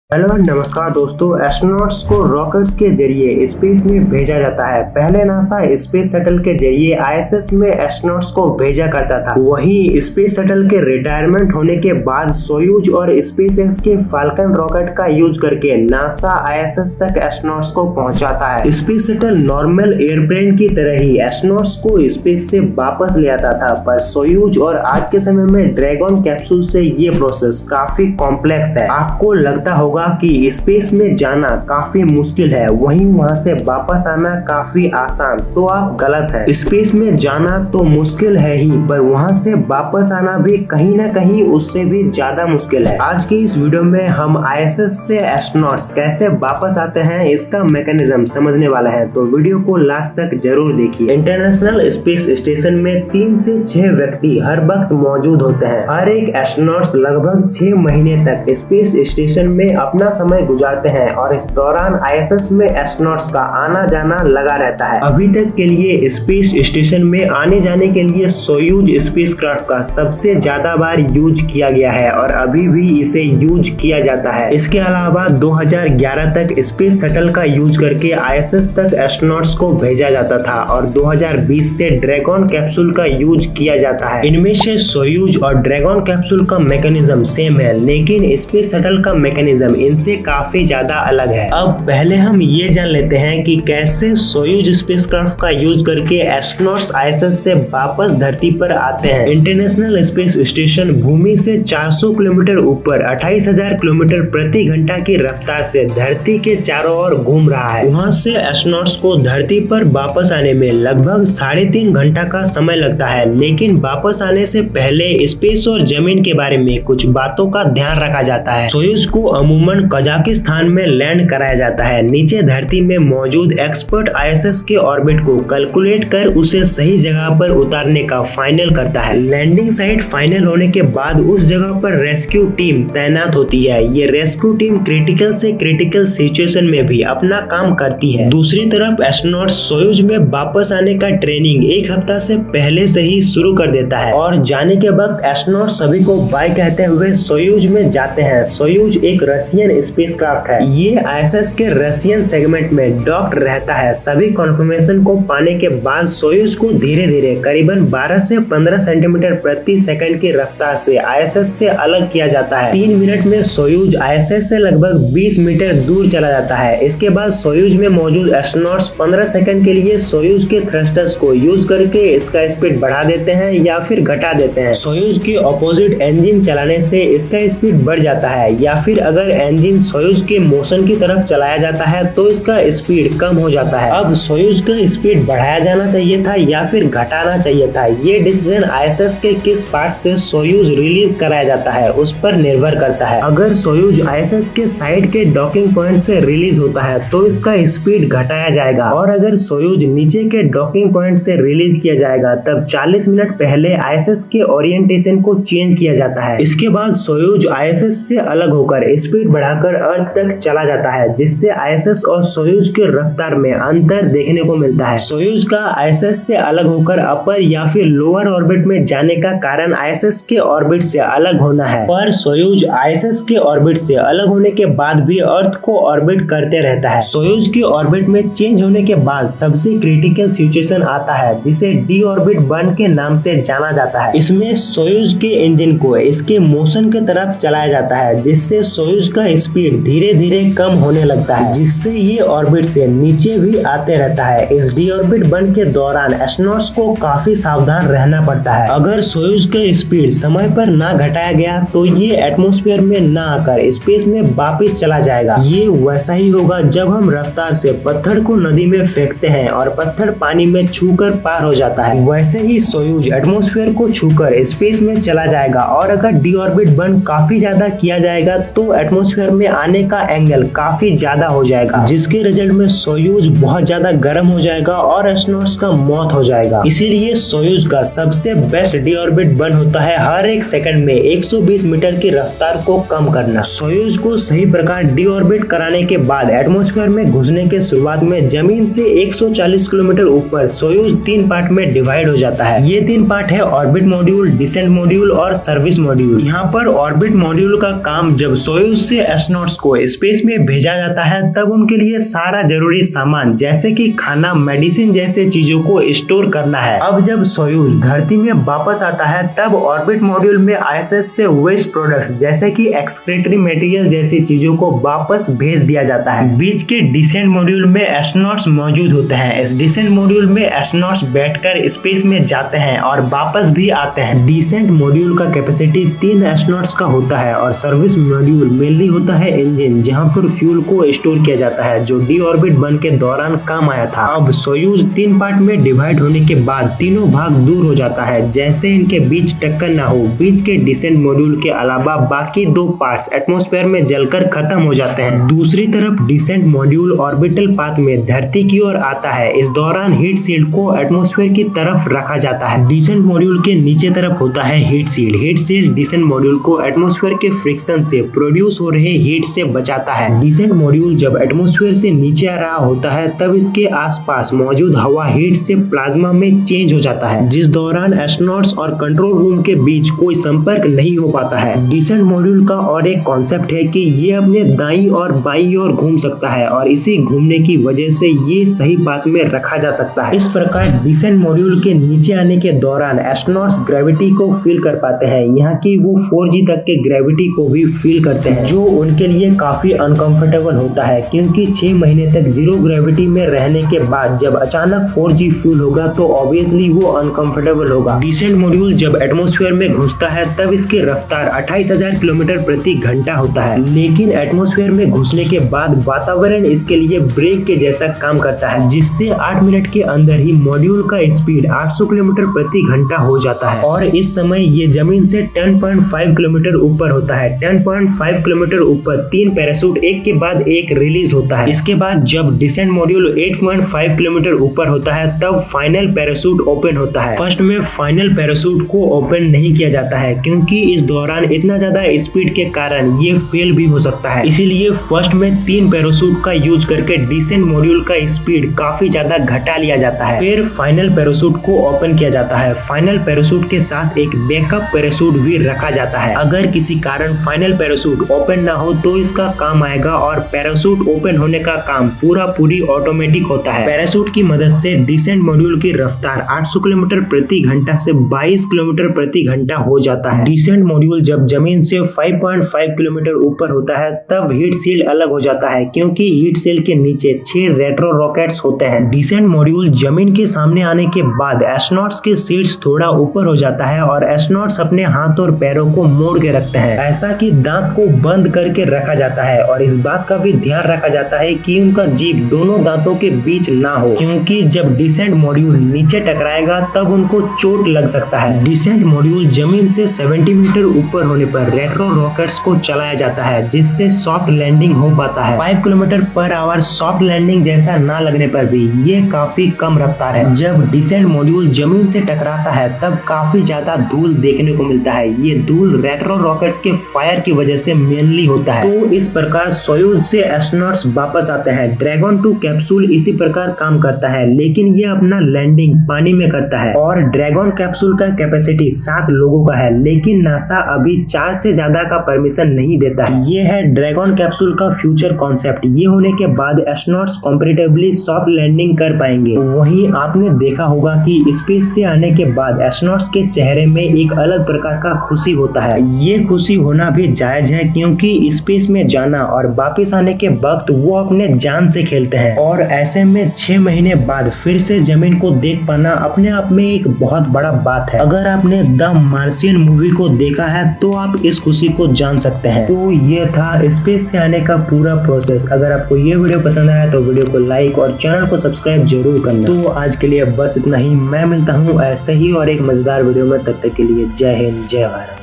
Hello नमस्कार दोस्तों। Astronauts को रॉकेट्स के जरिए स्पेस में भेजा जाता है। पहले नासा स्पेस शटल के जरिए आईएसएस में एस्ट्रोनॉट्स को भेजा करता था। वहीं स्पेस शटल के रिटायरमेंट होने के बाद सोयूज और स्पेसएक्स के फाल्कन रॉकेट का यूज करके नासा आईएसएस तक एस्ट्रोनॉट्स को पहुंचाता है। स्पेस शटल नॉर्मल एयरप्लेन की तरह ही एस्ट्रोनॉट्स को स्पेस से वापस ले आता था, पर सोयूज और आज के समय में ड्रैगन कैप्सूल से ये प्रोसेस काफी कॉम्प्लेक्स है। आपको लगता होगा कि स्पेस में जाना काफी मुश्किल है, वहीं वहां से वापस आना काफी आसान, तो आप गलत हैं। स्पेस में जाना तो मुश्किल है ही, पर वहां से वापस आना भी कहीं ना कहीं उससे भी ज्यादा मुश्किल है। आज के इस वीडियो में हम आईएसएस से एस्ट्रोनॉट्स कैसे वापस आते हैं इसका मैकेनिज्म समझने वाला है, तो वीडियो को लास्ट तक जरूर देखिए। इंटरनेशनल स्पेस स्टेशन में 3 से 6 व्यक्ति हर वक्त मौजूद होते हैं। हर एक एस्ट्रोनॉट्स लगभग 6 महीने तक स्पेस स्टेशन में अपना समय गुजारते हैं और इस दौरान आईएसएस में एस्ट्रोनॉट्स का आना जाना लगा रहता है। अभी तक के लिए स्पेस स्टेशन में आने जाने के लिए सोयूज स्पेसक्राफ्ट का सबसे ज्यादा बार यूज किया गया है और अभी भी इसे यूज किया जाता है। इसके अलावा 2011 तक स्पेस शटल का यूज करके आईएसएस तक एस्ट्रोनॉट्स को भेजा जाता था और 2020 से ड्रैगन कैप्सूल का यूज किया जाता है। इनमें से सोयूज और ड्रैगन कैप्सूल का मैकेनिज्म सेम है, लेकिन स्पेस शटल का मैकेनिज्म इनसे काफी ज्यादा अलग है। अब पहले हम ये जान लेते हैं कि कैसे सोयूज स्पेसक्राफ्ट का यूज करके एस्ट्रोनॉट्स आईएसएस से वापस धरती पर आते हैं। इंटरनेशनल स्पेस स्टेशन भूमि से 400 किलोमीटर ऊपर 28,000 किलोमीटर प्रति घंटा की रफ्तार से धरती के चारों ओर घूम रहा है। वहाँ से एस्ट्रोनॉट्स को धरती पर वापस आने में लगभग 3.5 घंटा का समय लगता है, लेकिन वापस आने से पहले स्पेस और जमीन के बारे में कुछ बातों का ध्यान रखा जाता है। सोयूज को अमूमन कजाकिस्तान में लैंड कराया जाता है। नीचे धरती में मौजूद एक्सपर्ट आईएसएस के ऑर्बिट को कैलकुलेट कर उसे सही जगह पर उतारने का फाइनल करता है। लैंडिंग साइट फाइनल होने के बाद उस जगह पर रेस्क्यू टीम तैनात होती है। ये रेस्क्यू टीम क्रिटिकल से क्रिटिकल सिचुएशन में भी अपना काम करती है। दूसरी तरफ एस्ट्रोनॉट्स सोयूज में वापस आने का ट्रेनिंग 1 हफ्ता से पहले से ही शुरू कर देता है और जाने के वक्त एस्ट्रोनॉट सभी को बाय कहते हुए सोयूज में जाते हैं। सोयूज एक रशियन स्पेसक्राफ्ट है। ये आईएसएस के रशियन सेगमेंट में डॉक्ड रहता है। सभी कन्फर्मेशन को पाने के बाद सोयूज को धीरे धीरे करीबन 12 से 15 सेंटीमीटर प्रति सेकंड की रफ्तार से आईएसएस से अलग किया जाता है। 3 मिनट में सोयूज आईएसएस से लगभग 20 मीटर दूर चला जाता है। इसके बाद सोयूज में मौजूद एस्ट्रोनॉट्स 15 सेकंड के लिए सोयूज के थ्रस्टर्स को यूज करके इसका स्पीड बढ़ा देते हैं या फिर घटा देते हैं। सोयूज के ऑपोजिट इंजन चलाने से इसका स्पीड बढ़ जाता है, या फिर अगर इंजन सोयूज के मोशन की तरफ चलाया जाता है तो इसका स्पीड कम हो जाता है। अब सोयूज का स्पीड बढ़ाया जाना चाहिए था या फिर घटाना चाहिए था, ये डिसीजन आईएसएस के किस पार्ट से सोयूज रिलीज कराया जाता है उस पर निर्भर करता है। अगर सोयूज आईएसएस के साइड के डॉकिंग पॉइंट से रिलीज होता है तो इसका स्पीड घटाया जाएगा, और अगर सोयूज नीचे के डॉकिंग पॉइंट से रिलीज किया जाएगा तब 40 मिनट पहले आईएसएस के ओरिएंटेशन को चेंज किया जाता है। इसके बाद सोयूज आईएसएस से अलग होकर स्पीड बढ़ाकर अर्थ तक चला जाता है, जिससे आईएसएस और सोयूज के रफ्तार में अंतर देखने को मिलता है। सोयूज का आईएसएस से अलग होकर अपर या फिर लोअर ऑर्बिट में जाने का कारण आईएसएस के ऑर्बिट से अलग होना है, पर सोयूज आईएसएस के ऑर्बिट से अलग होने के बाद भी अर्थ को ऑर्बिट करते रहता है। सोयूज के ऑर्बिट में चेंज होने के बाद सबसे क्रिटिकल सिचुएशन आता है, जिसे डी ऑर्बिट बर्न के नाम से जाना जाता है। इसमें सोयूज के इंजन को इसके मोशन की तरफ चलाया जाता है, जिससे सोयूज का स्पीड धीरे धीरे कम होने लगता है, जिससे ये ऑर्बिट से नीचे भी आते रहता है। इस डी ऑर्बिट बर्न के दौरान एस्ट्रोनॉट्स को काफी सावधान रहना पड़ता है। अगर सोयूज का स्पीड समय पर ना घटाया गया तो ये एटमॉस्फेयर में ना आकर स्पेस में वापस चला जाएगा। ये वैसा ही होगा जब हम रफ्तार से पत्थर को नदी में फेंकते हैं और पत्थर पानी में छूकर पार हो जाता है, वैसे ही सोयूज एटमॉस्फेयर को छूकर स्पेस में चला जाएगा। और अगर डी ऑर्बिट बर्न काफी ज्यादा किया जाएगा तो एटमॉस्फेयर में आने का एंगल काफी ज्यादा हो जाएगा, जिसके रिजल्ट में सोयूज बहुत ज्यादा गर्म हो जाएगा और एस्ट्रोनॉट्स का मौत हो जाएगा। इसीलिए सोयूज का सबसे बेस्ट डी ऑर्बिट बर्न होता है हर एक सेकंड में 120 मीटर की रफ्तार को कम करना। सोयूज को सही प्रकार डी ऑर्बिट कराने के बाद एटमॉस्फेयर में घुसने के शुरुआत में जमीन से 140 किलोमीटर ऊपर सोयूज 3 पार्ट में डिवाइड हो जाता है। ये 3 पार्ट है ऑर्बिट मॉड्यूल, डिसेंट मॉड्यूल और सर्विस मॉड्यूल। यहाँ पर ऑर्बिट मॉड्यूल का काम जब सोयूज से एस्ट्रोनॉट्स को स्पेस में भेजा जाता है तब उनके लिए सारा जरूरी सामान जैसे कि खाना, मेडिसिन जैसे चीजों को स्टोर करना है। अब जब सोयूज धरती में वापस आता है तब ऑर्बिट मॉड्यूल में आईएसएस से वेस्ट प्रोडक्ट्स जैसे कि एक्सक्रीटरी मटेरियल जैसी चीजों को वापस भेज दिया जाता है। बीच के डिसेंट मॉड्यूल में एस्ट्रोनॉट्स मौजूद होते हैं। इस डिसेंट मॉड्यूल में एस्ट्रोनॉट्स बैठकर स्पेस में जाते हैं और वापस भी आते हैं। डिसेंट मॉड्यूल का कैपेसिटी 3 एस्ट्रोनॉट्स का होता है और सर्विस मॉड्यूल मेनली होता है इंजन, जहां पर फ्यूल को स्टोर किया जाता है जो डी ऑर्बिट बन के दौरान काम आया था। अब सोयूज 3 पार्ट में डिवाइड होने के बाद तीनों भाग दूर हो जाता है जैसे इनके बीच टक्कर ना हो। बीच के डिसेंट मॉड्यूल के अलावा बाकी 2 पार्ट्स एटमॉस्फेयर में जलकर खत्म हो जाते हैं। दूसरी तरफ डिसेंट मॉड्यूल ऑर्बिटल पाथ में धरती की ओर आता है। इस दौरान हीट शील्ड को एटमॉस्फेयर की तरफ रखा जाता है। डिसेंट मॉड्यूल के नीचे तरफ होता है heat shield. Heat shield descent module को एटमॉस्फेयर के फ्रिक्शन से प्रोड्यूस हो रहे हीट से बचाता है। डिसेंट मॉड्यूल जब एटमॉस्फेयर से नीचे आ रहा होता है तब इसके आसपास मौजूद हवा हीट से प्लाज्मा में चेंज हो जाता है, जिस दौरान एस्ट्रोनॉट्स और कंट्रोल रूम के बीच कोई संपर्क नहीं हो पाता है। डिसेंट मॉड्यूल का और एक कॉन्सेप्ट है कि ये अपने दाईं और बाईं ओर घूम सकता है और इसी घूमने की वजह से ये सही पाथ में रखा जा सकता है। इस प्रकार डिसेंट मॉड्यूल के नीचे आने के दौरान एस्ट्रोनॉट्स ग्रेविटी को फील कर पाते हैं। यहाँ की वो 4G तक के ग्रेविटी को भी फील करते हैं जो उनके लिए काफी अनकंफर्टेबल होता है, क्योंकि 6 महीने तक जीरो ग्रेविटी में रहने के बाद जब अचानक 4G फील होगा तो ऑब्वियसली वो अनकंफर्टेबल होगा। डिसेंट मॉड्यूल जब एटमॉस्फेयर में घुसता है तब इसकी रफ्तार 28,000 किलोमीटर प्रति घंटा होता है, लेकिन एटमॉस्फेयर में घुसने के बाद वातावरण इसके लिए ब्रेक के जैसा काम करता है, जिससे 8 मिनट के अंदर ही मॉड्यूल का स्पीड 800 किलोमीटर प्रति घंटा हो जाता है और इस समय ये जमीन से 10.5 किलोमीटर ऊपर होता है। 10.5 किलोमीटर ऊपर 3 पैराशूट एक के बाद एक रिलीज होता है। इसके बाद जब डिसेंट मॉड्यूल 8.5 किलोमीटर ऊपर होता है तब फाइनल पैराशूट ओपन होता है। फर्स्ट में फाइनल पैराशूट को ओपन नहीं किया जाता है क्योंकि इस दौरान इतना ज्यादा स्पीड के कारण ये फेल भी हो सकता है, इसीलिए फर्स्ट में 3 पैराशूट का यूज करके डिसेंट मॉड्यूल का स्पीड काफी ज्यादा घटा लिया जाता है। फिर फाइनल पैराशूट को ओपन किया जाता है। फाइनल पैराशूट के साथ एक बैकअप पैराशूट भी रखा जाता है। अगर किसी कारण फाइनल पैराशूट ओपन ना हो तो इसका काम आएगा और पैराशूट ओपन होने का काम पूरी ऑटोमेटिक होता है। पैराशूट की मदद से डिसेंट मॉड्यूल की रफ्तार 800 किलोमीटर प्रति घंटा से 22 किलोमीटर प्रति घंटा हो जाता है। डिसेंट मॉड्यूल जब जमीन से 5.5 किलोमीटर ऊपर होता है तब हीट शील्ड अलग हो जाता है, क्योंकि हीट शील्ड के नीचे 6 रेट्रो रॉकेट्स होते हैं। डिसेंट मॉड्यूल जमीन के सामने आने के बाद एस्ट्रोनॉट्स के सीट्स थोड़ा ऊपर हो जाता है और एस्ट्रोनॉट्स अपने हाथ और पैरों को मोड़ के रखते हैं, ऐसा कि दांत को बंद करके रखा जाता है और इस बात का भी ध्यान रखा जाता है कि उनका जीभ दोनों दांतों के बीच ना हो, क्योंकि जब डिसेंट मॉड्यूल नीचे टकराएगा तब उनको चोट लग सकता है। डिसेंट मॉड्यूल जमीन से 70 मीटर ऊपर होने पर रेट्रो रॉकेट्स को चलाया जाता है, जिससे सॉफ्ट लैंडिंग हो पाता है। 5 kilometre per hour soft landing जैसा ना लगने पर भी ये काफी कम रफ्तार है। जब डिसेंट मॉड्यूल जमीन से टकराता है तब काफी ज्यादा धूल देखने को मिलता है। ये धूल रेट्रो रॉकेट्स के फायर की वजह से मेनली होता है। तो इस प्रकार सोयूज से एस्ट्रोनॉट्स वापस आते हैं। ड्रैगन 2 कैप्सूल इसी प्रकार काम करता है, लेकिन ये अपना लैंडिंग पानी में करता है और ड्रैगन कैप्सूल का कैपेसिटी 7 लोगों का है, लेकिन नासा अभी 4 से ज्यादा का परमिशन नहीं देता है। ये है ड्रैगन कैप्सूल का फ्यूचर कॉन्सेप्ट। ये होने के बाद एस्ट्रोनॉट्स कंपैरेटिवली सॉफ्ट लैंडिंग कर पाएंगे। वहीं आपने देखा होगा कि स्पेस से आने के बाद एस्ट्रोनॉट्स के चेहरे में एक अलग प्रकार का खुशी होता है। ये खुशी होना भी जायज है, क्योंकि स्पेस में जाना और वापस आने के वक्त वो अपने जान से खेलते हैं और ऐसे में 6 महीने बाद फिर से जमीन को देख पाना अपने आप में एक बहुत बड़ा बात है। अगर आपने द मार्शियन मूवी को देखा है तो आप इस खुशी को जान सकते हैं। तो ये था स्पेस से आने का पूरा प्रोसेस। अगर आपको ये वीडियो पसंद आया तो वीडियो को लाइक और चैनल को सब्सक्राइब जरूर करना। तो आज के लिए बस इतना ही। मैं मिलता हूँ ऐसे ही और एक मजेदार वीडियो में, तब तक के लिए जय हिंद, जय भारत।